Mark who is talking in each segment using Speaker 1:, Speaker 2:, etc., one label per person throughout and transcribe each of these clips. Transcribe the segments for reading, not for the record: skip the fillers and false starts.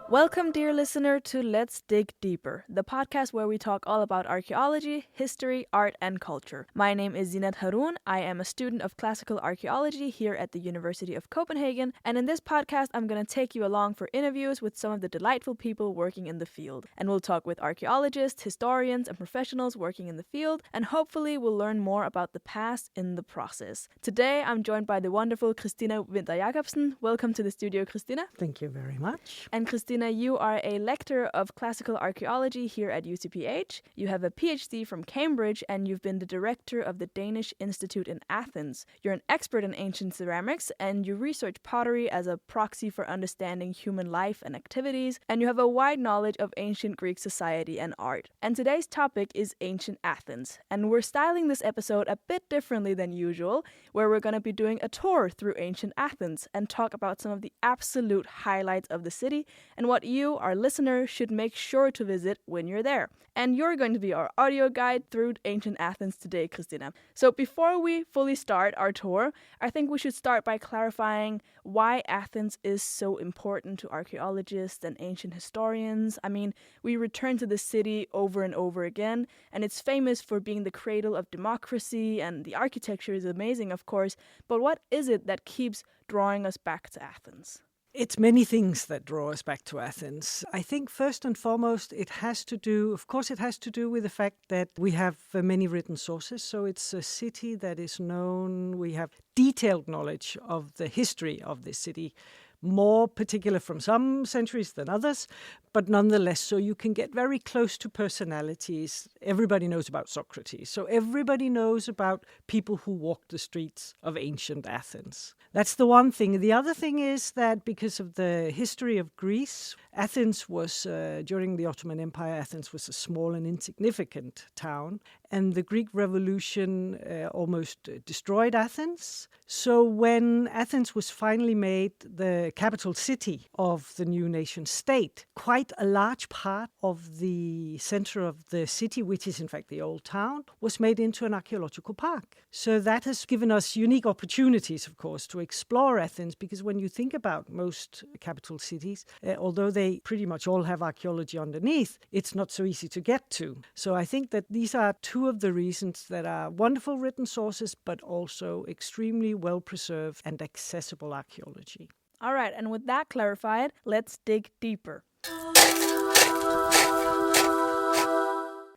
Speaker 1: Welcome, dear listener, to Let's Dig Deeper, the podcast where we talk all about archaeology, history, art, and culture. My name is Zinat Haroun. I am a student of classical archaeology here at the University of Copenhagen, and in this podcast, I'm going to take you along for interviews with some of the delightful people working in the field. And we'll talk with archaeologists, historians, and professionals working in the field, and hopefully we'll learn more about the past in the process. Today, I'm joined by the wonderful Kristina Winther-Jacobsen. Welcome to the studio, Kristina.
Speaker 2: Thank you very much.
Speaker 1: And Kristina, you are a lecturer of classical archaeology here at UCPH. You have a PhD from Cambridge, and you've been the director of the Danish Institute in Athens. You're an expert in ancient ceramics, and you research pottery as a proxy for understanding human life and activities, and you have a wide knowledge of ancient Greek society and art. And today's topic is Ancient Athens, and we're styling this episode a bit differently than usual, where we're going to be doing a tour through Ancient Athens and talk about some of the absolute highlights of the city and what you, our listener, should make sure to visit when you're there. And you're going to be our audio guide through Ancient Athens today, Kristina. So before we fully start our tour, I think we should start by clarifying why Athens is so important to archaeologists and ancient historians. I mean, we return to the city over and over again, and it's famous for being the cradle of democracy, and the architecture is amazing, of course. But what is it that keeps drawing us back to Athens?
Speaker 2: It's many things that draw us back to Athens. I think first and foremost, it has to do with the fact that we have many written sources. So it's a city that is known. We have detailed knowledge of the history of this city, more particular from some centuries than others, but nonetheless, so you can get very close to personalities. Everybody knows about Socrates, so everybody knows about people who walked the streets of ancient Athens. That's the one thing. The other thing is that because of the history of Greece, Athens was, during the Ottoman Empire, Athens was a small and insignificant town, and the Greek Revolution almost destroyed Athens. So when Athens was finally made the capital city of the new nation state, quite a large part of the center of the city, which is in fact the old town, was made into an archaeological park. So that has given us unique opportunities, of course, to explore Athens, because when you think about most capital cities, although they pretty much all have archaeology underneath, it's not so easy to get to. So I think that these are two of the reasons that are wonderful written sources, but also extremely well-preserved and accessible archaeology.
Speaker 1: All right, and with that clarified, let's dig deeper.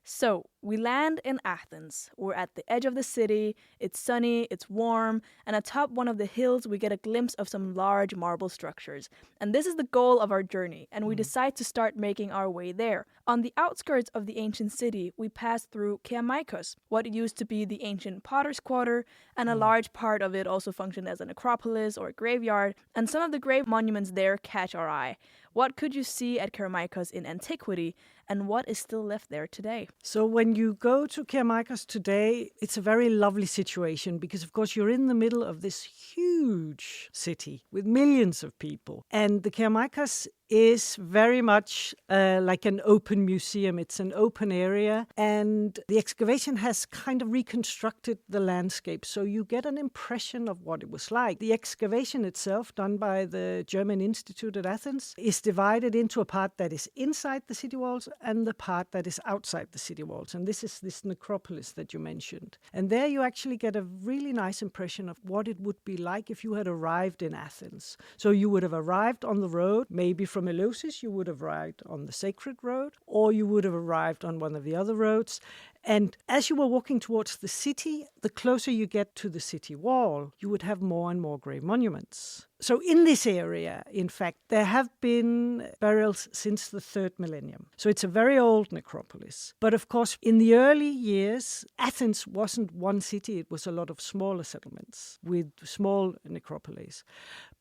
Speaker 1: So, we land in Athens. We're at the edge of the city, it's sunny, it's warm, and atop one of the hills we get a glimpse of some large marble structures. And this is the goal of our journey, and we decide to start making our way there. On the outskirts of the ancient city, we pass through Kerameikos, what used to be the ancient potter's quarter, and a large part of it also functioned as an Acropolis or a graveyard, and some of the grave monuments there catch our eye. What could you see at Kerameikos in antiquity, and what is still left there today?
Speaker 2: So when you go to Kerameikos today, it's a very lovely situation because, of course, you're in the middle of this huge city with millions of people. And the Kerameikos is very much like an open museum. It's an open area, and the excavation has kind of reconstructed the landscape, so you get an impression of what it was like. The excavation itself, done by the German Institute at Athens, is divided into a part that is inside the city walls and the part that is outside the city walls. And this is this Acropolis that you mentioned. And there you actually get a really nice impression of what it would be like if you had arrived in Athens. So you would have arrived on the road, maybe from Eleusis, you would have arrived on the Sacred Road, or you would have arrived on one of the other roads. And as you were walking towards the city, the closer you get to the city wall, you would have more and more grave monuments. So in this area, in fact, there have been burials since the 3rd millennium. So it's a very old necropolis. But of course, in the early years, Athens wasn't one city. It was a lot of smaller settlements with small necropolis.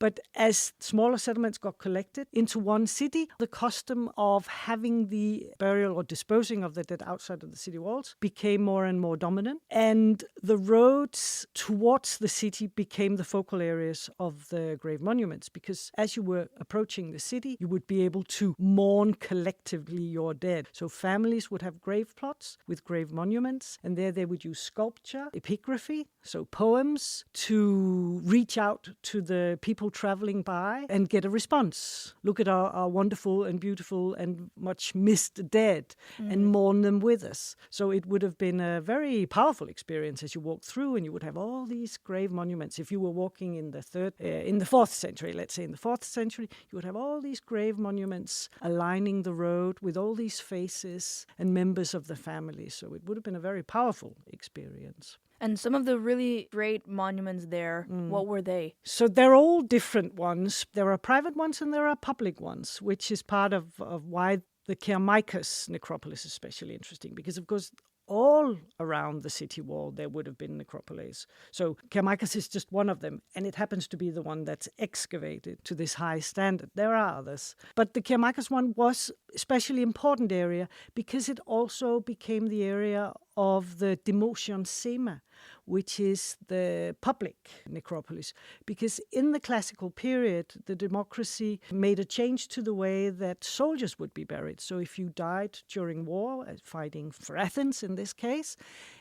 Speaker 2: But as smaller settlements got collected into one city, the custom of having the burial or disposing of the dead outside of the city walls temples became more and more dominant, and the roads towards the city became the focal areas of the grave monuments, because as you were approaching the city, you would be able to mourn collectively your dead. So families would have grave plots with grave monuments, and there they would use sculpture, epigraphy, so poems, to reach out to the people traveling by and get a response. Look at our wonderful and beautiful and much missed dead, and mourn them with us. So it would have been a very powerful experience as you walk through, and you would have all these grave monuments. If you were walking in the 4th century, let's say in the 4th century, you would have all these grave monuments aligning the road with all these faces and members of the family. So it would have been a very powerful experience.
Speaker 1: And some of the really great monuments there, what were they?
Speaker 2: So they're all different ones. There are private ones and there are public ones, which is part of why the Kerameikos necropolis is especially interesting, because, of course, all around the city wall there would have been necropolis. So Kerameikos is just one of them, and it happens to be the one that's excavated to this high standard. There are others. But the Kerameikos one was especially important area because it also became the area of the Demotion Sema, which is the public necropolis. Because in the classical period, the democracy made a change to the way that soldiers would be buried. So if you died during war, fighting for Athens in this case,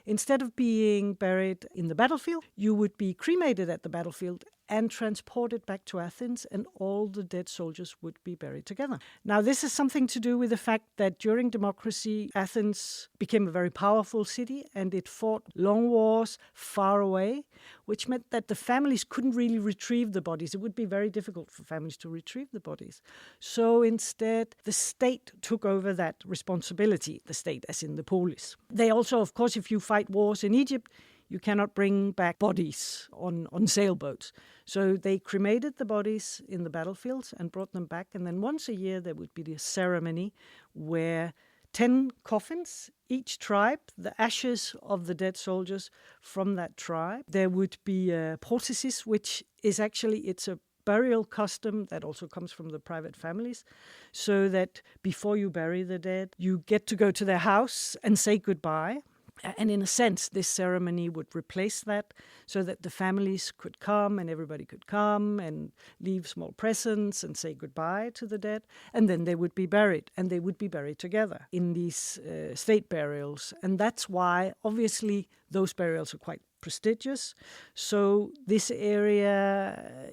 Speaker 2: instead of being buried in the battlefield, you would be cremated at the battlefield and transported back to Athens, and all the dead soldiers would be buried together. Now, this has something to do with the fact that during democracy, Athens became a very powerful city, and it fought long wars far away, which meant that the families couldn't really retrieve the bodies. It would be very difficult for families to retrieve the bodies. So instead, the state took over that responsibility, the state as in the polis. They also, of course, if you fight wars in Egypt, you cannot bring back bodies on sailboats. So they cremated the bodies in the battlefields and brought them back. And then once a year, there would be this ceremony where 10 coffins, each tribe, the ashes of the dead soldiers from that tribe. There would be a prothesis, which is actually, it's a burial custom that also comes from the private families, so that before you bury the dead, you get to go to their house and say goodbye. And in a sense, this ceremony would replace that, so that the families could come and everybody could come and leave small presents and say goodbye to the dead. And then they would be buried, and they would be buried together in these state burials. And that's why, obviously, those burials are quite prestigious. So this area,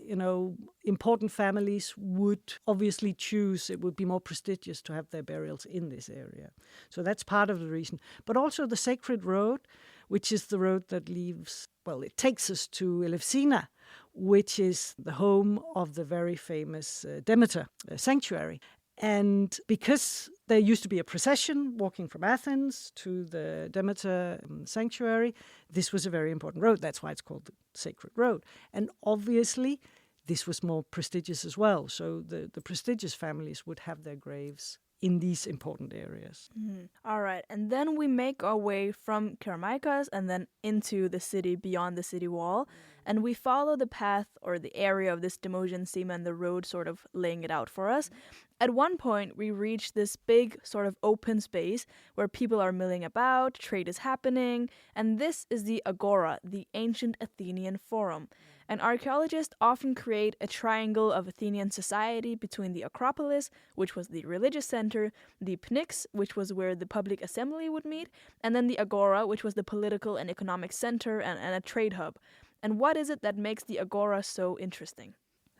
Speaker 2: important families would obviously choose, it would be more prestigious to have their burials in this area. So that's part of the reason. But also the Sacred Road, which is the road that it takes us to Elefsina, which is the home of the very famous Demeter sanctuary. And because there used to be a procession walking from Athens to the Demeter sanctuary, this was a very important road. That's why it's called the Sacred Road. And obviously, this was more prestigious as well. So the prestigious families would have their graves in these important areas.
Speaker 1: All right. And then we make our way from Kerameikos and then into the city beyond the city wall. And we follow the path or the area of this Demotion Sema and the road sort of laying it out for us. At one point, we reach this big sort of open space where people are milling about, trade is happening, and this is the Agora, the ancient Athenian forum. And archaeologists often create a triangle of Athenian society between the Acropolis, which was the religious center, the Pnyx, which was where the public assembly would meet, and then the Agora, which was the political and economic center and a trade hub. And what is it that makes the Agora so interesting?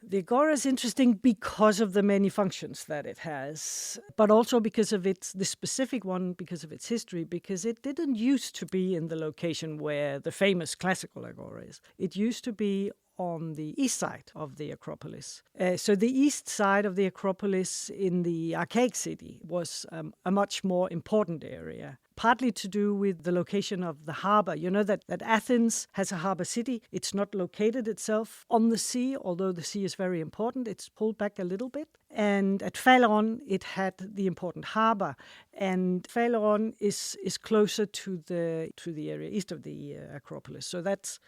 Speaker 2: The Agora is interesting because of the many functions that it has, but also because of the specific one, because of its history, because it didn't used to be in the location where the famous classical Agora is. It used to be on the east side of the Acropolis. So the east side of the Acropolis in the archaic city was a much more important area, partly to do with the location of the harbor. You know that Athens has a harbor city. It's not located itself on the sea, although the sea is very important. It's pulled back a little bit. And at Parthenon, it had the important harbor. And Parthenon is closer to the area east of the Acropolis. So that's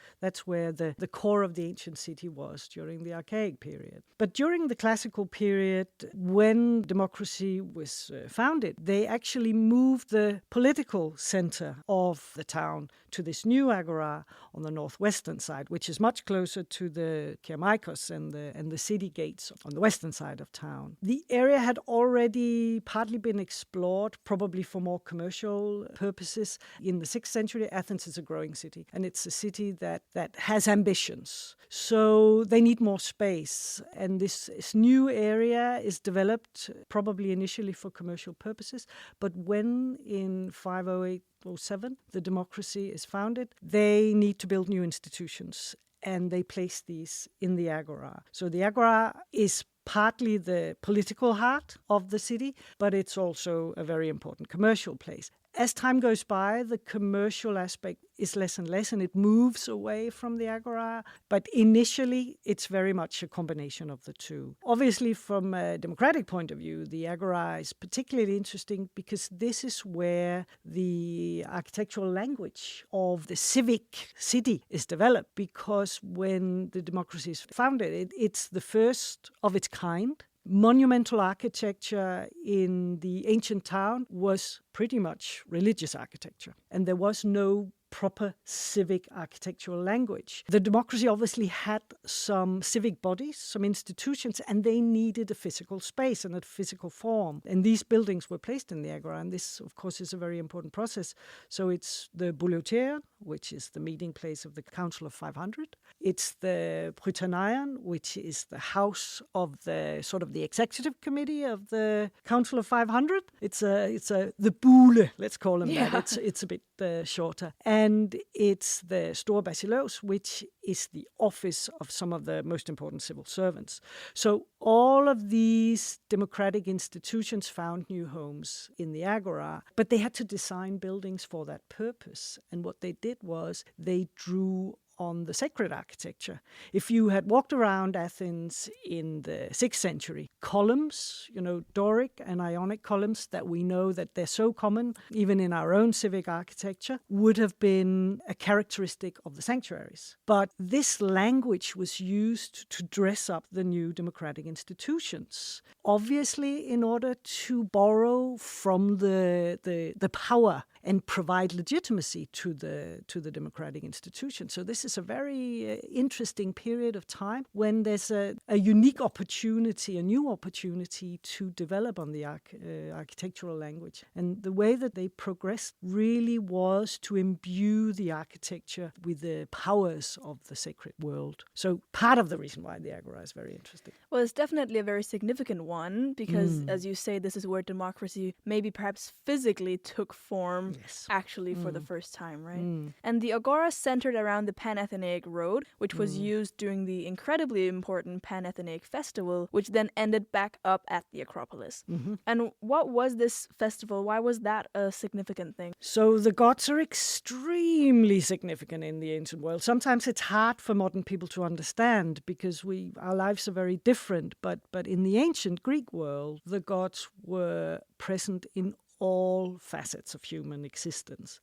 Speaker 2: where the core of the ancient city was during the Archaic period. But during the classical period, when democracy was founded, they actually moved the political center of the town to this new Agora on the northwestern side, which is much closer to the Kerameikos and the city gates on the western side of town. The area had already partly been explored, probably for more commercial purposes. In the 6th century, Athens is a growing city, and it's a city that has ambitions. So they need more space, and this new area is developed probably initially for commercial purposes, but when in 508-07 the democracy is founded, they need to build new institutions, and they place these in the Agora. So the Agora is partly the political heart of the city, but it's also a very important commercial place. As time goes by, the commercial aspect is less and less, and it moves away from the Agora. But initially, it's very much a combination of the two. Obviously, from a democratic point of view, the Agora is particularly interesting because this is where the architectural language of the civic city is developed. Because when the democracy is founded, it's the first of its kind. Monumental architecture in the ancient town was pretty much religious architecture, and there was no proper civic architectural language. The democracy obviously had some civic bodies, some institutions, and they needed a physical space and a physical form. And these buildings were placed in the Agora, and this, of course, is a very important process. So it's the Bouleuterion, which is the meeting place of the Council of 500. It's the Parthenon, which is the house of the sort of the executive committee of the Council of 500. It's the Boule, let's call them that. It's a bit shorter. And it's the Store Basileus, which is the office of some of the most important civil servants. So all of these democratic institutions found new homes in the Agora, but they had to design buildings for that purpose. And what they did was they drew on the sacred architecture. If you had walked around Athens in the 6th century, columns, Doric and Ionic columns that we know that they're so common, even in our own civic architecture, would have been a characteristic of the sanctuaries. But this language was used to dress up the new democratic institutions, obviously in order to borrow from the power and provide legitimacy to the democratic institution. So this is a very interesting period of time when there's a unique opportunity, a new opportunity to develop on the architectural language. And the way that they progressed really was to imbue the architecture with the powers of the sacred world. So part of the reason why the Agora is very interesting.
Speaker 1: Well, it's definitely a very significant one because, as you say, this is where democracy maybe perhaps physically took form actually for the first time, right? And the Agora centered around the Pan-Athenaic Road, which was used during the incredibly important Pan-Athenaic Festival, which then ended back up at the Acropolis. And what was this festival? Why was that a significant thing?
Speaker 2: So the gods are extremely significant in the ancient world. Sometimes it's hard for modern people to understand because our lives are very different. But in the ancient Greek world, the gods were present in all facets of human existence,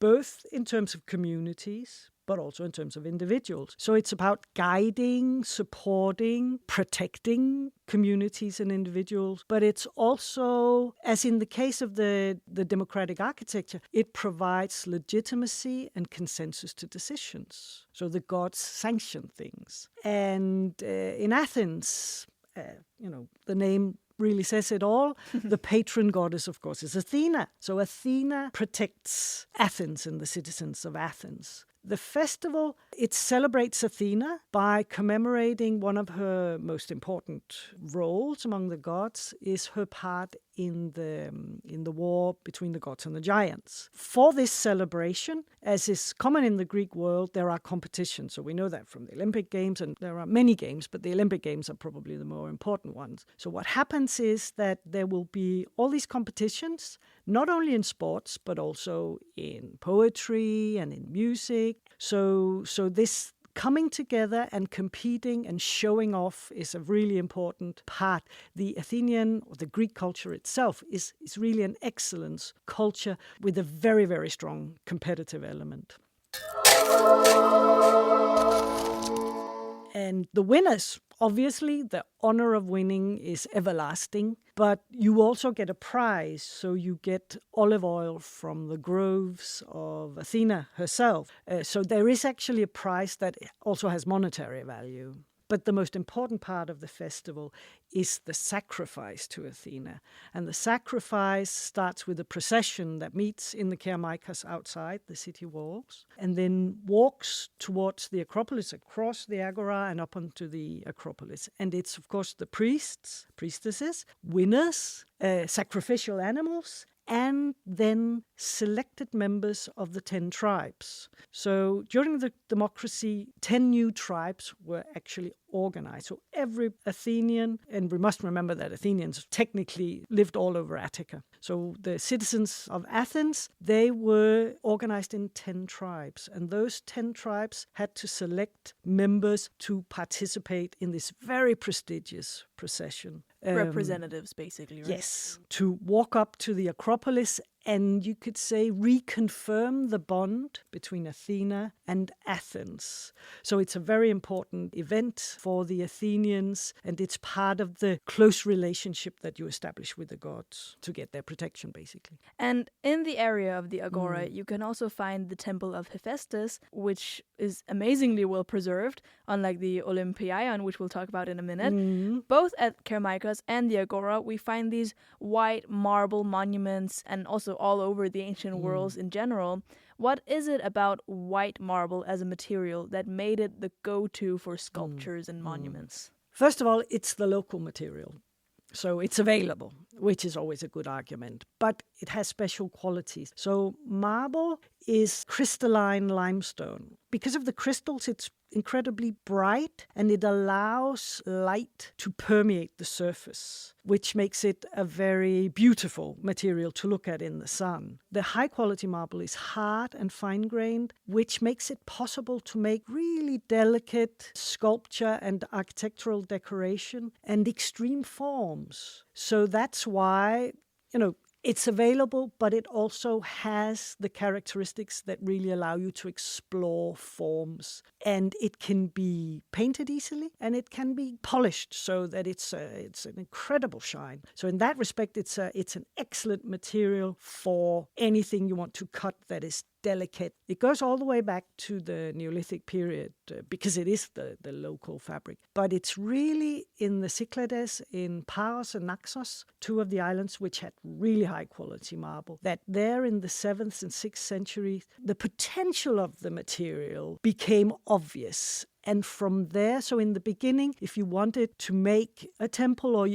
Speaker 2: both in terms of communities, but also in terms of individuals. So it's about guiding, supporting, protecting communities and individuals. But it's also, as in the case of the democratic architecture, it provides legitimacy and consensus to decisions. So the gods sanction things. And in Athens, the name really says it all. The patron goddess, of course, is Athena. So Athena protects Athens and the citizens of Athens. The festival, it celebrates Athena by commemorating one of her most important roles among the gods is her part in the war between the gods and the giants. For this celebration, as is common in the Greek world, there are competitions. So we know that from the Olympic Games, and there are many games, but the Olympic Games are probably the more important ones. So what happens is that there will be all these competitions, not only in sports, but also in poetry and in music. So this coming together and competing and showing off is a really important part. The Athenian or the Greek culture itself is really an excellence culture with a very, very strong competitive element. And the winners, obviously, the honor of winning is everlasting, but you also get a prize. So you get olive oil from the groves of Athena herself. So there is actually a prize that also has monetary value. But the most important part of the festival is the sacrifice to Athena. And the sacrifice starts with a procession that meets in the Kerameikos outside the city walls and then walks towards the Acropolis, across the Agora and up onto the Acropolis. And it's, of course, the priests, priestesses, winners, sacrificial animals, and then selected members of the 10 tribes. So during the democracy, 10 new tribes were actually organized. So every Athenian, and we must remember that Athenians technically lived all over Attica. So the citizens of Athens, they were organized in 10 tribes. And those 10 tribes had to select members to participate in this very prestigious procession.
Speaker 1: Representatives, basically, right?
Speaker 2: Yes, to walk up to the Acropolis and you could say reconfirm the bond between Athena and Athens. So it's a very important event for the Athenians, and it's part of the close relationship that you establish with the gods to get their protection, basically.
Speaker 1: And in the area of the Agora, you can also find the Temple of Hephaestus, which is amazingly well preserved, unlike the Olympiaion, which we'll talk about in a minute. Both at Kerameikos and the Agora, we find these white marble monuments and also all over the ancient worlds in general. What is it about white marble as a material that made it the go-to for sculptures and monuments?
Speaker 2: First of all, it's the local material. So it's available, which is always a good argument, but it has special qualities. So marble is crystalline limestone. Because of the crystals, it's incredibly bright and it allows light to permeate the surface, which makes it a very beautiful material to look at in the sun. The high quality marble is hard and fine-grained, which makes it possible to make really delicate sculpture and architectural decoration and extreme forms. So that's why, it's available, but it also has the characteristics that really allow you to explore forms. And it can be painted easily, and it can be polished so that it's an incredible shine. So in that respect, it's an excellent material for anything you want to cut that is delicate. It goes all the way back to the Neolithic period because it is the local fabric. But it's really in the Cyclades, in Paros and Naxos, two of the islands which had really high quality marble, that there in the 7th and 6th centuries, the potential of the material became obvious. And from there, so in the beginning, if you wanted to make a temple, or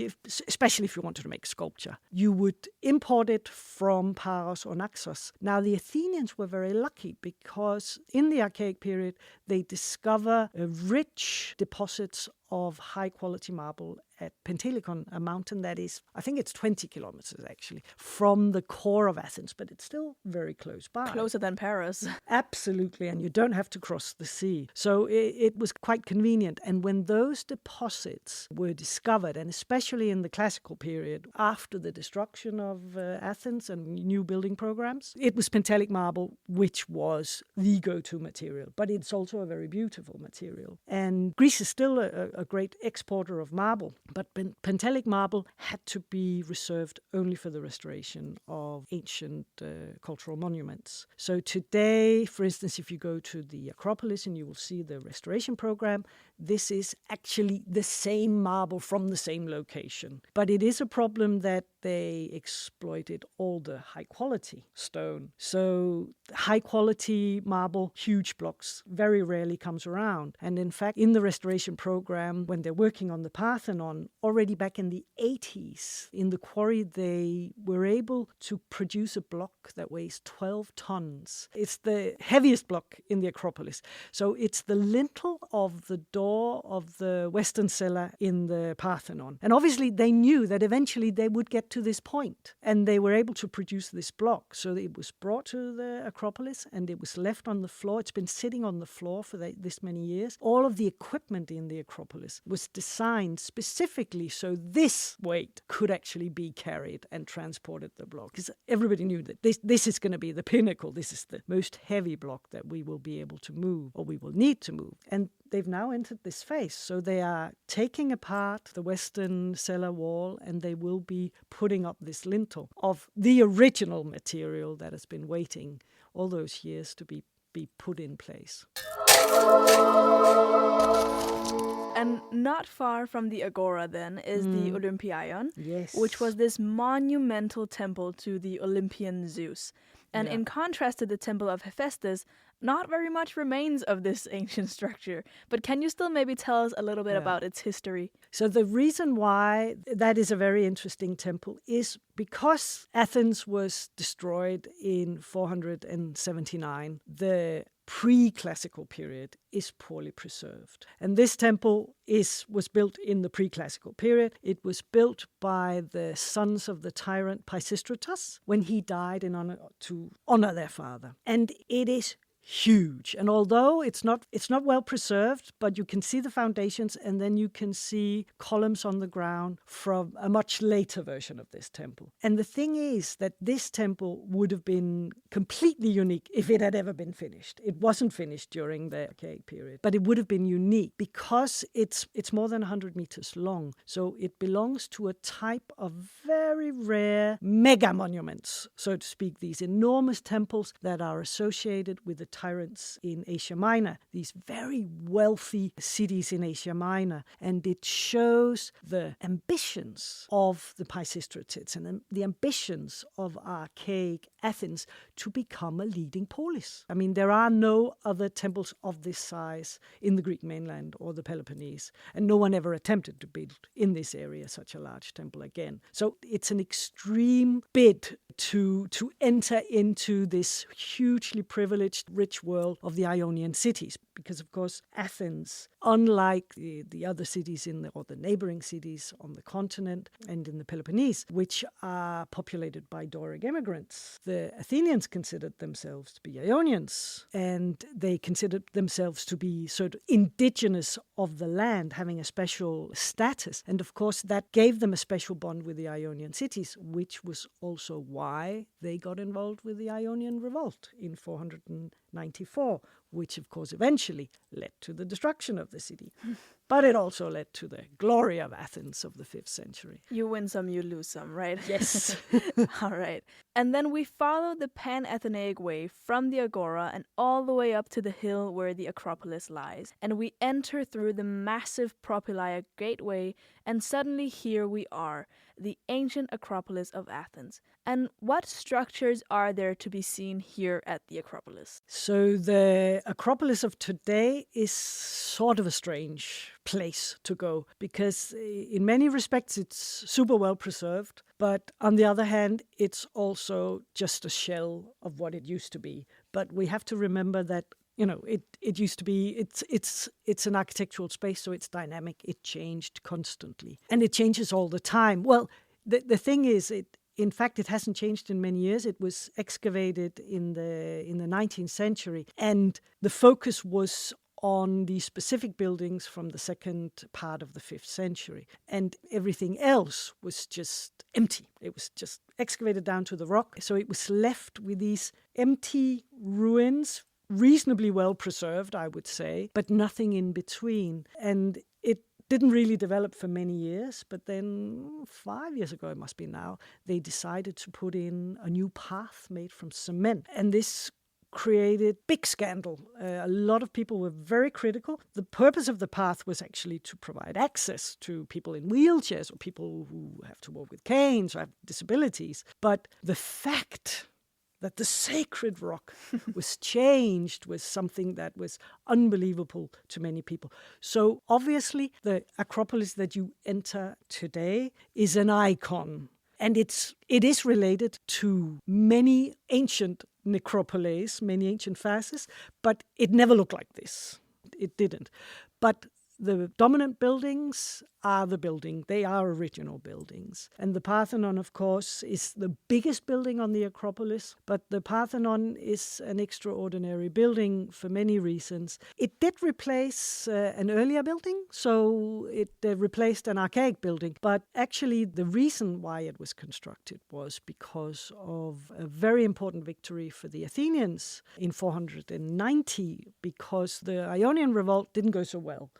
Speaker 2: especially if you wanted to make sculpture, you would import it from Paros or Naxos. Now, the Athenians were very lucky because in the Archaic period, they discover rich deposits of high-quality marble at Pentelikon, a mountain that is, I think it's 20 kilometers actually, from the core of Athens, but it's still very close by.
Speaker 1: Closer than Paris.
Speaker 2: Absolutely, and you don't have to cross the sea. So it was quite convenient. And when those deposits were discovered, and especially in the classical period, after the destruction of Athens and new building programs, it was Pentelic marble, which was the go-to material. But it's also a very beautiful material. And Greece is still a great exporter of marble, but Pentelic marble had to be reserved only for the restoration of ancient cultural monuments. So today, for instance, if you go to the Acropolis and you will see the restoration program, this is actually the same marble from the same location. But it is a problem that they exploited all the high-quality stone. So high-quality marble, huge blocks, very rarely comes around. And in fact, in the restoration program, when they're working on the Parthenon, already back in the 80s, in the quarry, they were able to produce a block that weighs 12 tons. It's the heaviest block in the Acropolis. So it's the lintel of the door of the western cella in the Parthenon. And obviously they knew that eventually they would get to this point, and they were able to produce this block. So it was brought to the Acropolis and it was left on the floor. It's been sitting on the floor for this many years. All of the equipment in the Acropolis was designed specifically so this weight could actually be carried and transported the block. Because everybody knew that this is going to be the pinnacle. This is the most heavy block that we will be able to move, or we will need to move. And they've now entered this phase. So they are taking apart the western cellar wall and they will be putting up this lintel of the original material that has been waiting all those years to be put in place.
Speaker 1: And not far from the Agora, then, is the Olympiaion,
Speaker 2: yes,
Speaker 1: which was this monumental temple to the Olympian Zeus. And in contrast to the temple of Hephaestus, not very much remains of this ancient structure. But can you still maybe tell us a little bit about its history?
Speaker 2: So the reason why that is a very interesting temple is because Athens was destroyed in 479. The pre-classical period is poorly preserved. And this temple was built in the pre-classical period. It was built by the sons of the tyrant Pisistratus when he died in order to honor their father. And it is huge. And although it's not well preserved, but you can see the foundations and then you can see columns on the ground from a much later version of this temple. And the thing is that this temple would have been completely unique if it had ever been finished. It wasn't finished during the Archaic period, but it would have been unique because it's more than 100 meters long. So it belongs to a type of very rare mega monuments, so to speak, these enormous temples that are associated with the tyrants in Asia Minor, these very wealthy cities in Asia Minor. And it shows the ambitions of the Pisistratids and the ambitions of archaic Athens to become a leading polis. I mean, there are no other temples of this size in the Greek mainland or the Peloponnese, and no one ever attempted to build in this area such a large temple again. So it's an extreme bid to enter into this hugely privileged, rich world of the Ionian cities. Because, of course, Athens, unlike the other cities or the neighboring cities on the continent and in the Peloponnese, which are populated by Doric immigrants, the Athenians considered themselves to be Ionians, and they considered themselves to be sort of indigenous of the land, having a special status. And, of course, that gave them a special bond with the Ionian cities, which was also why they got involved with the Ionian Revolt in 494, which, of course, eventually led to the destruction of the city. But it also led to the glory of Athens of the 5th century.
Speaker 1: You win some, you lose some, right?
Speaker 2: Yes.
Speaker 1: All right. And then we follow the Pan-Athenaic way from the Agora and all the way up to the hill where the Acropolis lies. And we enter through the massive Propylaea gateway, and suddenly here we are, the ancient Acropolis of Athens. And what structures are there to be seen here at the Acropolis?
Speaker 2: So the Acropolis of today is sort of a strange place to go because in many respects it's super well preserved, but on the other hand it's also just a shell of what it used to be. But we have to remember that it used to be, it's an architectural space, so it's dynamic. It changed constantly and it changes all the time. Well, the thing is, in fact, it hasn't changed in many years. It was excavated in the 19th century, and the focus was on the specific buildings from the second part of the 5th century. And everything else was just empty. It was just excavated down to the rock. So it was left with these empty ruins, reasonably well preserved, I would say, but nothing in between. And it didn't really develop for many years, but then 5 years ago, it must be now, they decided to put in a new path made from cement. And this created big scandal. A lot of people were very critical. The purpose of the path was actually to provide access to people in wheelchairs or people who have to walk with canes or have disabilities. But the fact that the sacred rock was changed was something that was unbelievable to many people. So obviously the Acropolis that you enter today is an icon. And it is related to many ancient necropolis, many ancient phases, but it never looked like this. it didn't. But the dominant buildings are they are original buildings. And the Parthenon, of course, is the biggest building on the Acropolis, but the Parthenon is an extraordinary building for many reasons. It did replace an earlier building, so it replaced an archaic building, but actually the reason why it was constructed was because of a very important victory for the Athenians in 490, because the Ionian revolt didn't go so well.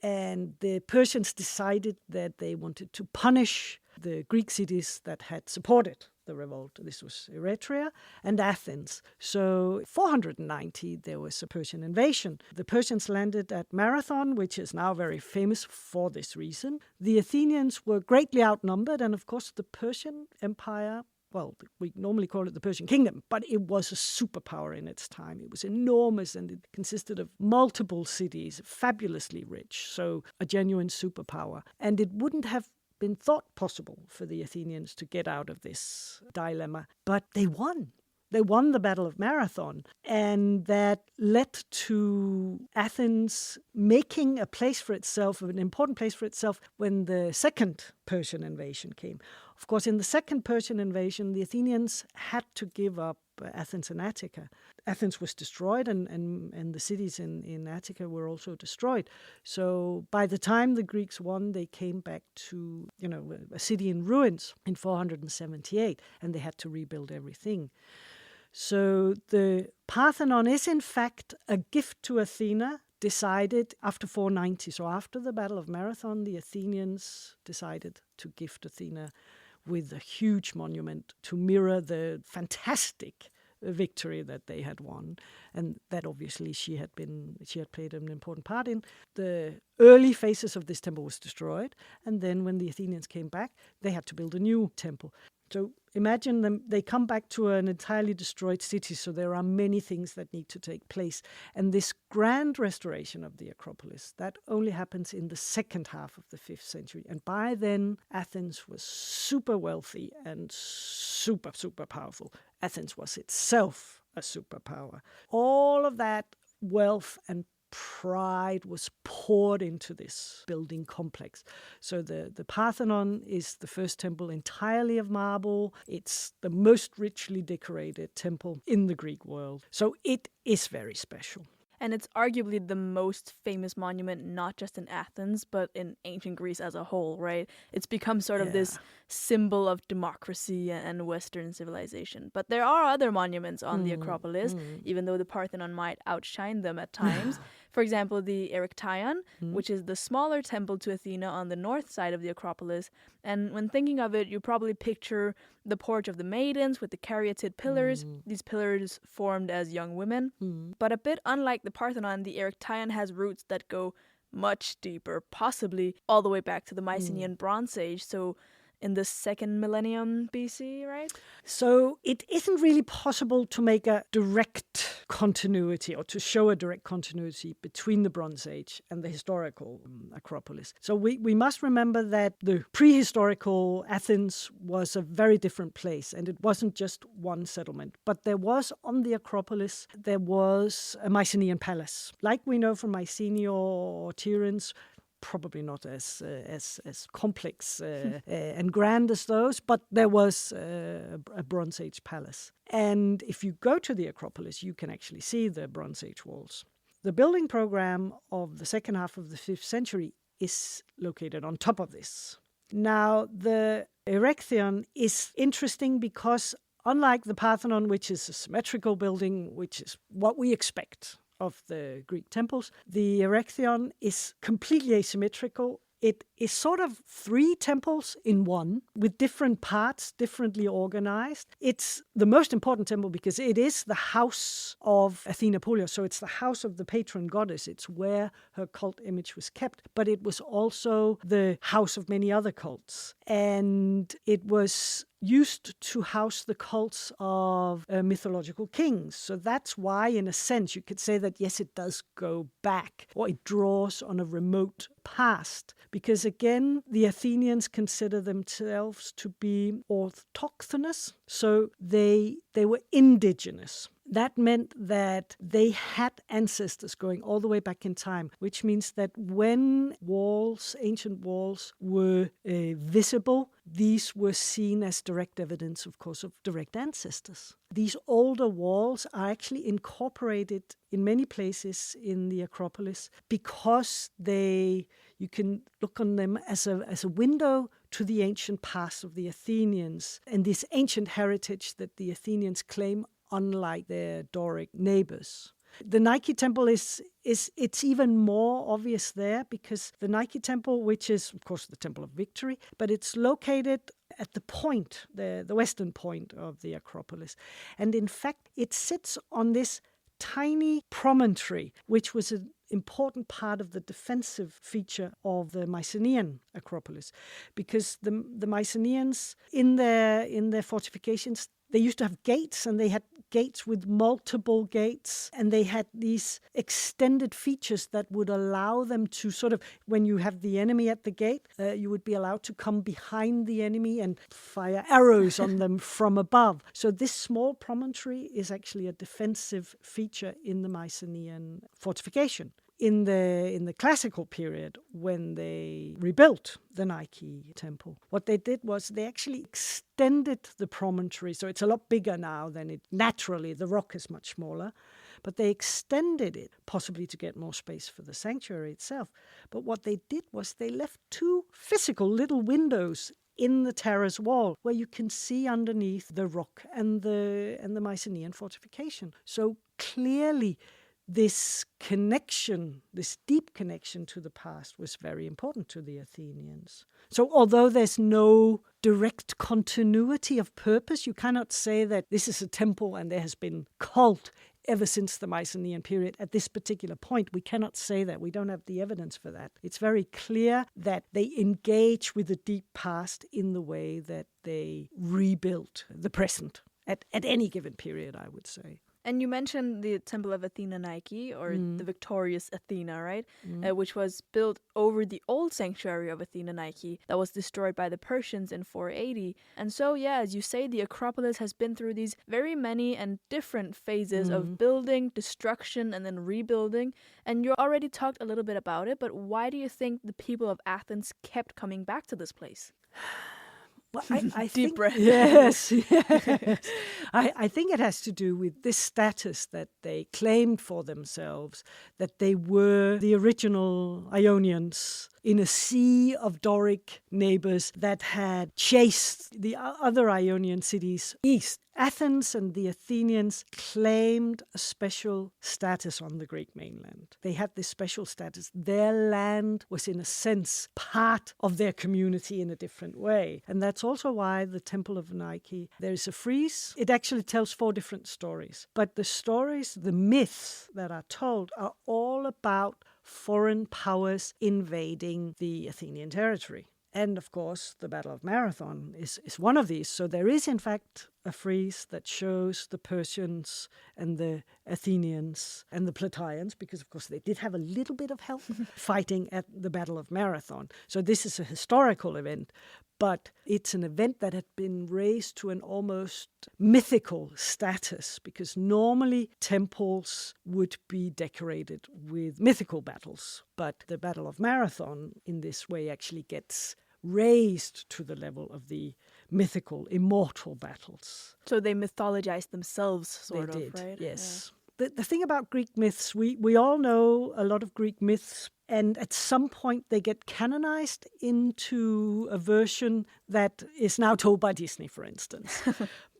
Speaker 2: And the Persians decided that they wanted to punish the Greek cities that had supported the revolt. This was Eretria and Athens. So 490, there was a Persian invasion. The Persians landed at Marathon, which is now very famous for this reason. The Athenians were greatly outnumbered, and of course the Persian Empire, well, we normally call it the Persian Kingdom, but it was a superpower in its time. It was enormous, and it consisted of multiple cities, fabulously rich, so a genuine superpower. And it wouldn't have been thought possible for the Athenians to get out of this dilemma, but they won. They won the Battle of Marathon, and that led to Athens making a place for itself, an important place for itself, when the second Persian invasion came. Of course, in the second Persian invasion, the Athenians had to give up Athens and Attica. Athens was destroyed, and the cities in Attica were also destroyed. So by the time the Greeks won, they came back to, a city in ruins in 478, and they had to rebuild everything. So the Parthenon is in fact a gift to Athena, decided after 490. So after the Battle of Marathon, the Athenians decided to gift Athena with a huge monument to mirror the fantastic victory that they had won, and that obviously she had played an important part in. The early phases of this temple was destroyed, and then when the Athenians came back, they had to build a new temple. So imagine them, they come back to an entirely destroyed city, so there are many things that need to take place. And this grand restoration of the Acropolis, that only happens in the second half of the 5th century. And by then, Athens was super wealthy and super, super powerful. Athens was itself a superpower. All of that wealth and pride was poured into this building complex. So the Parthenon is the first temple entirely of marble. It's the most richly decorated temple in the Greek world. So it is very special.
Speaker 1: And it's arguably the most famous monument, not just in Athens, but in ancient Greece as a whole, right? It's become sort of this symbol of democracy and Western civilization. But there are other monuments on the Acropolis, even though the Parthenon might outshine them at times. For example, the Erechtheion, which is the smaller temple to Athena on the north side of the Acropolis. And when thinking of it, you probably picture the Porch of the Maidens with the caryatid pillars, these pillars formed as young women. But a bit unlike the Parthenon, the Erechtheion has roots that go much deeper, possibly all the way back to the Mycenaean Bronze Age, so in the 2nd millennium BC, right?
Speaker 2: So it isn't really possible to make a direct continuity or to show a direct continuity between the Bronze Age and the historical Acropolis. So we must remember that the prehistorical Athens was a very different place, and it wasn't just one settlement. But there was on the Acropolis, there was a Mycenaean palace. Like we know from Mycenae or Tiryns, probably not as complex and grand as those, but there was a Bronze Age palace. And if you go to the Acropolis, you can actually see the Bronze Age walls. The building program of the second half of the 5th century is located on top of this. Now, the Erechtheion is interesting because unlike the Parthenon, which is a symmetrical building, which is what we expect of the Greek temples, the Erechtheion is completely asymmetrical. It is sort of 3 temples in one, with different parts, differently organized. It's the most important temple because it is the house of Athena Polios, so it's the house of the patron goddess. It's where her cult image was kept, but it was also the house of many other cults. And it was used to house the cults of mythological kings. So that's why, in a sense, you could say that, yes, it does go back, or it draws on a remote past. Because again, the Athenians consider themselves to be autochthonous. So they were indigenous. That meant that they had ancestors going all the way back in time, which means that when ancient walls were visible, these were seen as direct evidence, of course, of direct ancestors. These older walls are actually incorporated in many places in the Acropolis because you can look on them as a window to the ancient past of the Athenians and this ancient heritage that the Athenians claim, unlike their Doric neighbors. The Nike temple it's even more obvious there because the Nike temple, which is of course the Temple of Victory, but it's located at the point, the western point of the Acropolis. And in fact, it sits on this tiny promontory, which was an important part of the defensive feature of the Mycenaean Acropolis, because the Mycenaeans in their fortifications, they used to have gates, and they had gates with multiple gates, and they had these extended features that would allow them to sort of, when you have the enemy at the gate, you would be allowed to come behind the enemy and fire arrows on them from above. So this small promontory is actually a defensive feature in the Mycenaean fortification. In the classical period, when they rebuilt the Nike temple, what they did was they actually extended the promontory. So it's a lot bigger now than naturally, the rock is much smaller, but they extended it, possibly to get more space for the sanctuary itself. But what they did was they left two physical little windows in the terrace wall where you can see underneath the rock and the Mycenaean fortification. So clearly, this connection, this deep connection to the past was very important to the Athenians. So although there's no direct continuity of purpose, you cannot say that this is a temple and there has been cult ever since the Mycenaean period at this particular point. We cannot say that. We don't have the evidence for that. It's very clear that they engage with the deep past in the way that they rebuilt the present at any given period, I would say.
Speaker 1: And you mentioned the Temple of Athena Nike, or the victorious Athena, right? Which was built over the old sanctuary of Athena Nike that was destroyed by the Persians in 480. And so, yeah, as you say, the Acropolis has been through these very many and different phases of building, destruction, and then rebuilding. And you already talked a little bit about it, but why do you think the people of Athens kept coming back to this place?
Speaker 2: Well, I
Speaker 1: Deep
Speaker 2: think,
Speaker 1: breath.
Speaker 2: Yes. I think it has to do with this status that they claimed for themselves, that they were the original Ionians in a sea of Doric neighbors that had chased the other Ionian cities east. Athens and the Athenians claimed a special status on the Greek mainland. They had this special status. Their land was, in a sense, part of their community in a different way. And that's also why the Temple of Nike, there is a frieze. It actually tells 4 different stories. But the stories, the myths that are told, are all about foreign powers invading the Athenian territory. And, of course, the Battle of Marathon is one of these. So there is, in fact, a frieze that shows the Persians and the Athenians and the Plataeans, because, of course, they did have a little bit of help fighting at the Battle of Marathon. So this is a historical event, but it's an event that had been raised to an almost mythical status, because normally temples would be decorated with mythical battles. But the Battle of Marathon, in this way, actually gets raised to the level of the mythical, immortal battles.
Speaker 1: So they mythologized themselves, sort of,
Speaker 2: did,
Speaker 1: right?
Speaker 2: yes. Yeah. The thing about Greek myths, we all know a lot of Greek myths, and at some point they get canonized into a version that is now told by Disney, for instance.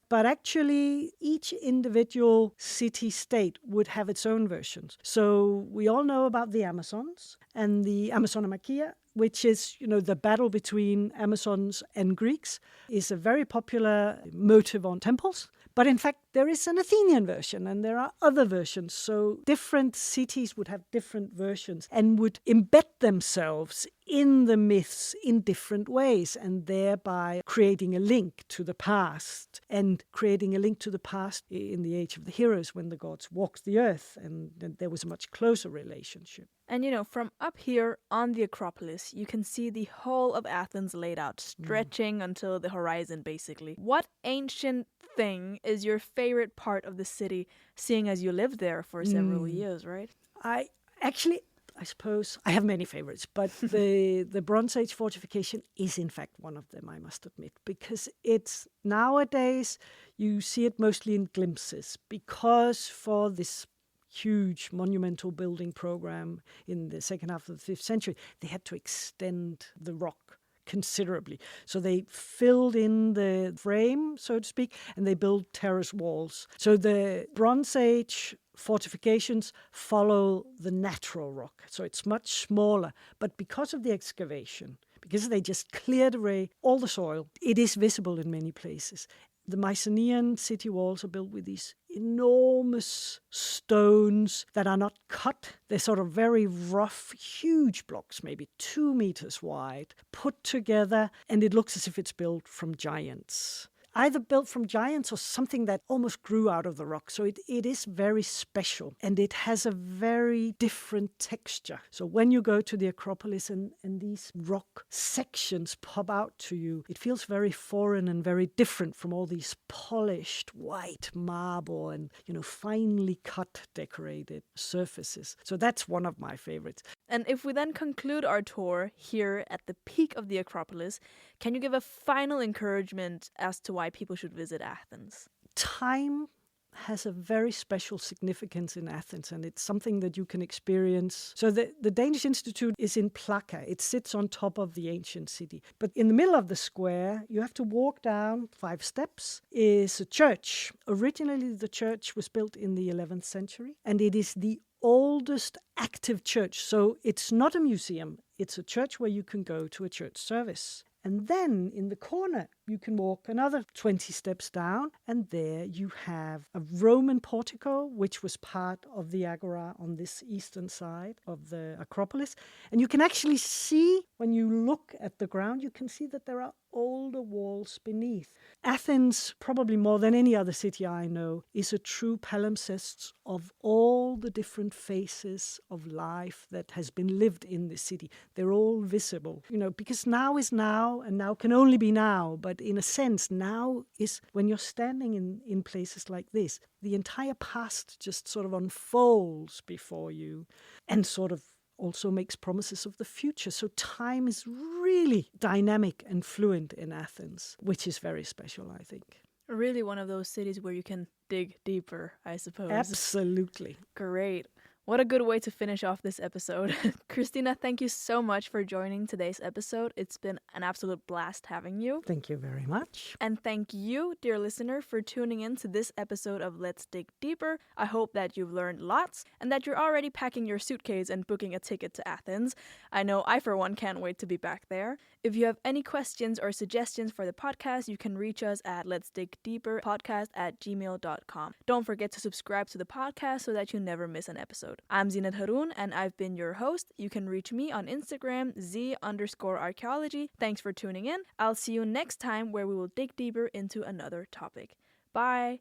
Speaker 2: But actually, each individual city-state would have its own versions. So we all know about the Amazons and the Amazonomachia, which is, the battle between Amazons and Greeks, is a very popular motive on temples. But in fact, there is an Athenian version and there are other versions. So different cities would have different versions and would embed themselves in the myths in different ways, and thereby creating a link to the past, and creating a link to the past in the age of the heroes when the gods walked the earth, and there was a much closer relationship.
Speaker 1: And from up here on the Acropolis, you can see the whole of Athens laid out, stretching until the horizon, basically. What ancient thing is your favorite part of the city, seeing as you lived there for several years, right?
Speaker 2: I suppose I have many favorites, but the Bronze Age fortification is in fact one of them, I must admit, because it's nowadays you see it mostly in glimpses, because for this huge monumental building program in the second half of the 5th century, they had to extend the rock considerably. So they filled in the frame, so to speak, and they built terrace walls. So the Bronze Age fortifications follow the natural rock. So it's much smaller, but because of the excavation, because they just cleared away all the soil, it is visible in many places. The Mycenaean city walls are built with these enormous stones that are not cut. They're sort of very rough, huge blocks, maybe 2 meters wide, put together, and it looks as if it's built from giants. Either built from giants or something that almost grew out of the rock. So it is very special, and it has a very different texture. So when you go to the Acropolis and these rock sections pop out to you, it feels very foreign and very different from all these polished white marble and, finely cut decorated surfaces. So that's one of my favorites.
Speaker 1: And if we then conclude our tour here at the peak of the Acropolis, can you give a final encouragement as to why people should visit Athens?
Speaker 2: Time has a very special significance in Athens, and it's something that you can experience. So the Danish Institute is in Plaka. It sits on top of the ancient city. But in the middle of the square, you have to walk down 5 steps, is a church. Originally, the church was built in the 11th century, and it is the oldest active church. So it's not a museum. It's a church where you can go to a church service. And then in the corner, you can walk another 20 steps down, and there you have a Roman portico, which was part of the Agora on this eastern side of the Acropolis. And you can actually see, when you look at the ground, you can see that there are older walls beneath. Athens, probably more than any other city I know, is a true palimpsest of all the different phases of life that has been lived in the city. They're all visible, because now is now, and now can only be now. But in a sense, now is when you're standing in places like this, the entire past just sort of unfolds before you and sort of also makes promises of the future. So time is really dynamic and fluent in Athens, which is very special, I think.
Speaker 1: Really one of those cities where you can dig deeper, I suppose.
Speaker 2: Absolutely.
Speaker 1: Great. What a good way to finish off this episode. Kristina, thank you so much for joining today's episode. It's been an absolute blast having you.
Speaker 2: Thank you very much.
Speaker 1: And thank you, dear listener, for tuning in to this episode of Let's Dig Deeper. I hope that you've learned lots and that you're already packing your suitcase and booking a ticket to Athens. I know I, for one, can't wait to be back there. If you have any questions or suggestions for the podcast, you can reach us at letsdigdeeperpodcast@gmail.com. Don't forget to subscribe to the podcast so that you never miss an episode. I'm Zinat Haroun, and I've been your host. You can reach me on Instagram, z_archaeology. Thanks for tuning in. I'll see you next time, where we will dig deeper into another topic. Bye!